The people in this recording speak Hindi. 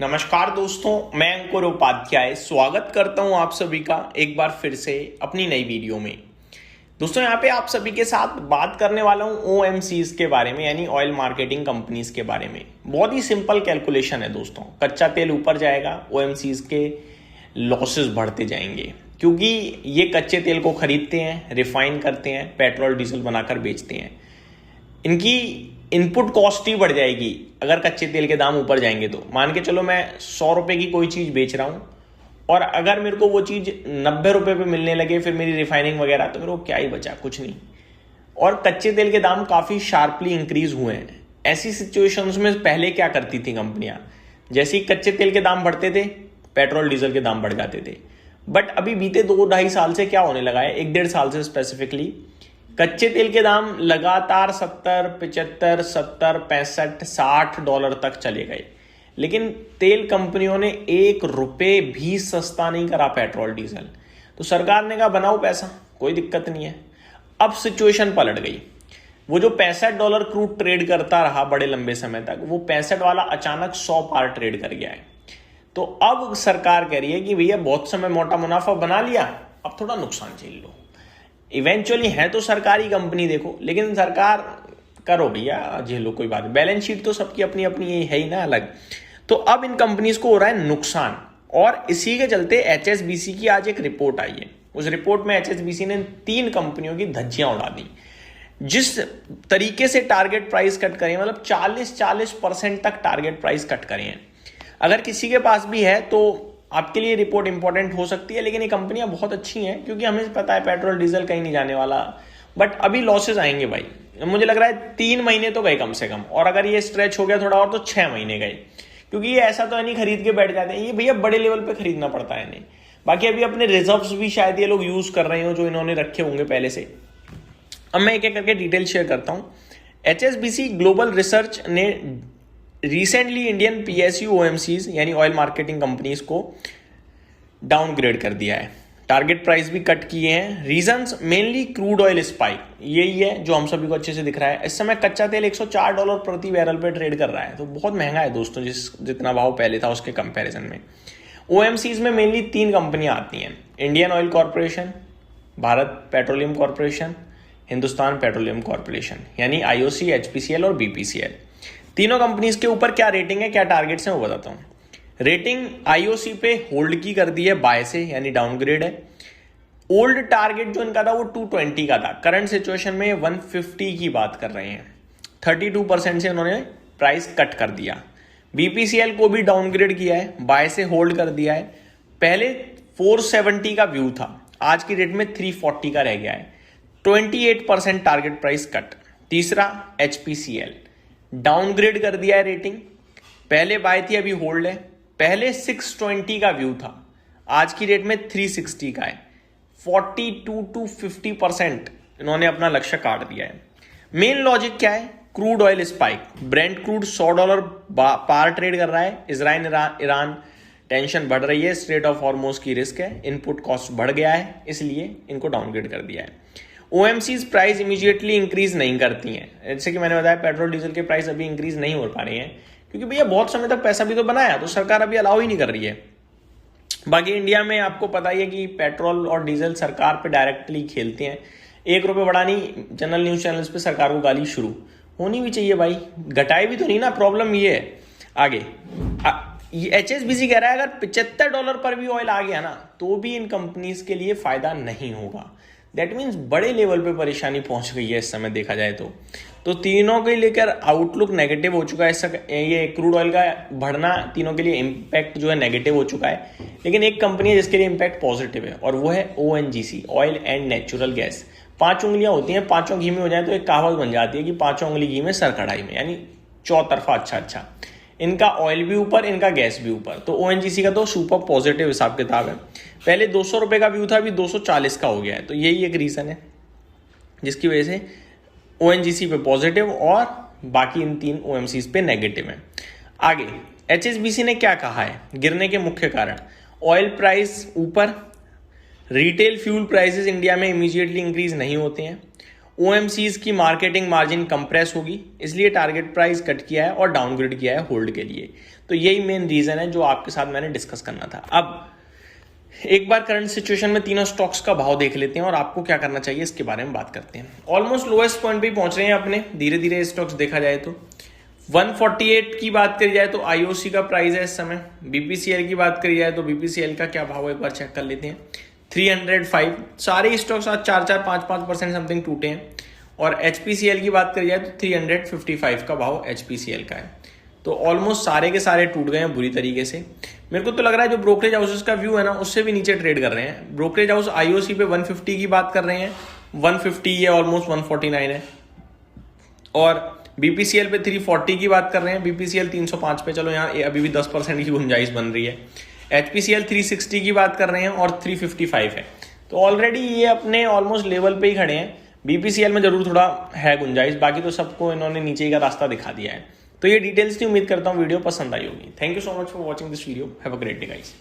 नमस्कार दोस्तों, मैं अंकुर उपाध्याय स्वागत करता हूं आप सभी का एक बार फिर से अपनी नई वीडियो में। दोस्तों यहाँ पे आप सभी के साथ बात करने वाला हूं ओएमसीज के बारे में, यानी ऑयल मार्केटिंग कंपनीज के बारे में। बहुत ही सिंपल कैलकुलेशन है दोस्तों। कच्चा तेल ऊपर जाएगा, ओएमसीज के लॉसेस बढ़ते जाएंगे, क्योंकि ये कच्चे तेल को खरीदते हैं, रिफाइन करते हैं, पेट्रोल डीजल बनाकर बेचते हैं। इनकी इनपुट कॉस्ट ही बढ़ जाएगी अगर कच्चे तेल के दाम ऊपर जाएंगे। तो मान के चलो मैं 100 रुपए की कोई चीज बेच रहा हूं और अगर मेरे को वो चीज 90 रुपए पे मिलने लगे, फिर मेरी रिफाइनिंग वगैरह, तो मेरे को क्या ही बचा, कुछ नहीं। और कच्चे तेल के दाम काफी शार्पली इंक्रीज हुए हैं। ऐसी सिचुएशंस में पहले क्या करती थी कंपनियां, जैसे ही कच्चे तेल के दाम बढ़ते थे, पेट्रोल डीजल के दाम बढ़ जाते थे। बट अभी बीते 2-2.5 साल से क्या होने लगा है, 1-1.5 साल से स्पेसिफिकली, कच्चे तेल के दाम लगातार 70, 75, 70, 65, $60 तक चले गए, लेकिन तेल कंपनियों ने 1 रुपए भी सस्ता नहीं करा पेट्रोल डीजल। तो सरकार ने कहा बनाओ पैसा, कोई दिक्कत नहीं है। अब सिचुएशन पलट गई। वो जो $65 क्रूड ट्रेड करता रहा बड़े लंबे समय तक, वो 65 वाला अचानक 100 पार ट्रेड कर गया है। तो अब सरकार कह रही है कि भैया बहुत समय मोटा मुनाफा बना लिया, अब थोड़ा नुकसान झेल लो। इवेंचुअली है तो सरकारी कंपनी देखो, लेकिन सरकार करो भैया, झेलो, कोई बात नहीं। बैलेंस शीट तो सबकी अपनी अपनी है ही ना अलग। तो अब इन कंपनीज को हो रहा है नुकसान, और इसी के चलते एचएसबीसी की आज एक रिपोर्ट आई है। उस रिपोर्ट में एचएसबीसी ने 3 कंपनियों की धज्जियां उड़ा दी। जिस तरीके से टारगेट प्राइस कट करें, मतलब 40% तक टारगेट प्राइस कट करें हैं। अगर किसी के पास भी है तो आपके लिए रिपोर्ट इंपॉर्टेंट हो सकती है, लेकिन ये कंपनियां बहुत अच्छी हैं, क्योंकि हमें पता है पेट्रोल डीजल कहीं नहीं जाने वाला। बट अभी लॉसेस आएंगे भाई, मुझे लग रहा है 3 महीने तो गए कम से कम, और अगर ये स्ट्रेच हो गया थोड़ा और तो 6 महीने गए, क्योंकि ये ऐसा तो नहीं खरीद के बैठ जाते हैं, ये भैया बड़े लेवल पे खरीदना पड़ता है इन्हें। बाकी अभी अपने रिजर्व्स भी शायद ये लोग यूज कर रहे हो जो इन्होंने रखे होंगे पहले से। अब मैं एक एक करके डिटेल शेयर करता हूं। एचएसबीसी ग्लोबल रिसर्च ने रिसेंटली इंडियन पीएसयू ओएमसीज यानी ऑयल मार्केटिंग कंपनीज को डाउनग्रेड कर दिया है। टारगेट प्राइस भी कट किए हैं। Reasons mainly crude oil spike, यही है जो हम सभी को अच्छे से दिख रहा है। इस समय कच्चा तेल $104 प्रति बैरल पे ट्रेड कर रहा है, तो बहुत महंगा है दोस्तों, जितना भाव पहले था उसके कंपैरिजन में। ओएमसीज में मेनली 3 कंपनियां आती हैं, Indian oil corporation, Bharat petroleum corporation, Hindustan petroleum corporation, यानी आईओसी, एचपीसीएल और बीपीसीएल। तीनों कंपनीज के ऊपर क्या रेटिंग है, क्या टारगेट्स हैं, वो बताता हूं। रेटिंग आईओसी पे होल्ड की कर दी है बाय से, यानी डाउनग्रेड है। ओल्ड टारगेट जो इनका था वो 220 का था, करंट सिचुएशन में 150 की बात कर रहे हैं। 32% से उन्होंने प्राइस कट कर दिया। बीपीसीएल को भी डाउनग्रेड किया है, बाय से होल्ड कर दिया है। पहले 470 का व्यू था, आज की डेट में 340 का रह गया है। 28% टारगेट प्राइस कट। तीसरा एचपीसीएल, डाउनग्रेड कर दिया है रेटिंग, पहले बाय थी अभी होल्ड है। पहले 620 का व्यू था, आज की डेट में 360 का है। 42 to 50% इन्होंने अपना लक्ष्य काट दिया है। मेन लॉजिक क्या है, crude oil spike, Brent crude $100 पार ट्रेड कर रहा है। इजराइल ईरान टेंशन बढ़ रही है, स्ट्रेट ऑफ हॉर्मुज की रिस्क है, इनपुट कॉस्ट बढ़ गया है, इसलिए इनको डाउनग्रेड कर दिया है। ओएमसीज प्राइस इमीडिएटली इंक्रीज नहीं करती हैं, जैसे कि मैंने बताया पेट्रोल डीजल के प्राइस अभी इंक्रीज नहीं हो पा रही हैं, क्योंकि भैया बहुत समय तक पैसा भी तो बनाया, तो सरकार अभी अलाउ ही नहीं कर रही है। बाकी इंडिया में आपको पता ही है कि पेट्रोल और डीजल सरकार पे डायरेक्टली खेलते हैं। 1 रुपये बढ़ानी, जनरल न्यूज चैनल्स पे सरकार को गाली शुरू होनी भी चाहिए भाई, घटाए भी तो नहीं ना, प्रॉब्लम ये है। आगे एचएसबीसी कह रहा है अगर $75 पर भी ऑयल आ गया ना, तो भी इन कंपनीज के लिए फायदा नहीं होगा। दैट मीन्स बड़े लेवल पे परेशानी पहुंच गई है इस समय देखा जाए तो तीनों के लेकर आउटलुक नेगेटिव हो चुका है। ये क्रूड ऑयल का बढ़ना तीनों के लिए इम्पैक्ट जो है नेगेटिव हो चुका है, लेकिन एक कंपनी है जिसके लिए इम्पैक्ट पॉजिटिव है, और वो है ONGC, oil and natural gas. 5 उंगलियां होती हैं, 5 घी में हो जाए तो एक कहावत बन जाती है कि 5 उंगली घी में सर कढ़ाई में, यानी चौतरफा अच्छा। इनका ऑयल भी ऊपर, इनका गैस भी ऊपर। तो ओएनजीसी का तो सुपर पॉजिटिव हिसाब किताब है। पहले 200 रुपए का व्यू था, अभी 240 का हो गया है। तो यही एक रीजन है जिसकी वजह से ओएनजीसी पे पॉजिटिव और बाकी इन 3 ओएमसीज पे नेगेटिव है। आगे एचएसबीसी ने क्या कहा है गिरने के मुख्य कारण, ऑयल प्राइस ऊपर, रिटेल फ्यूल प्राइसेस इंडिया में इमीडिएटली इंक्रीज नहीं होते हैं, ओएमसीज की मार्केटिंग मार्जिन कंप्रेस होगी, इसलिए टारगेट प्राइस कट किया है और डाउनग्रेड किया है होल्ड के लिए। तो यही मेन रीजन है जो आपके साथ मैंने डिस्कस करना था। अब एक बार करंट सिचुएशन में तीनों स्टॉक्स का भाव देख लेते हैं और आपको क्या करना चाहिए इसके बारे में बात करते हैं। ऑलमोस्ट लोएस्ट पॉइंट पे पहुंच रहे हैं अपने, धीरे धीरे स्टॉक्स देखा जाए तो 148 की बात करी जाए तो आईओसी का प्राइस है इस समय। बीपीसीएल की बात करी जाए तो बीपीसीएल का क्या भाव है एक बार चेक कर लेते हैं, 305। सारे स्टॉक्स आज 4-5% समथिंग टूटे हैं। और एचपीसीएल की बात करी जाए तो 355 का भाव एचपीसीएल का है। तो ऑलमोस्ट सारे के सारे टूट गए हैं बुरी तरीके से। मेरे को तो लग रहा है जो ब्रोकरेज हाउसेस का व्यू है ना, उससे भी नीचे ट्रेड कर रहे हैं। ब्रोकरेज हाउस आईओसी पे 150 की बात कर रहे हैं, 150 ये ऑलमोस्ट 149 है। और बीपीसीएल पे 340 की बात कर रहे हैं, बीपीसीएल 305 पे, चलो यहाँ अभी भी 10% की गुंजाइश बन रही है। एचपीसीएल 360 की बात कर रहे हैं और 355 है। तो ऑलरेडी ये अपने ऑलमोस्ट लेवल पे ही खड़े हैं। बीपीसीएल में जरूर थोड़ा है गुंजाइश, बाकी तो सबको इन्होंने नीचे का रास्ता दिखा दिया है। तो ये डिटेल्स की उम्मीद करता हूँ वीडियो पसंद आई होगी। Thank you so much for watching this video. Have a great day guys.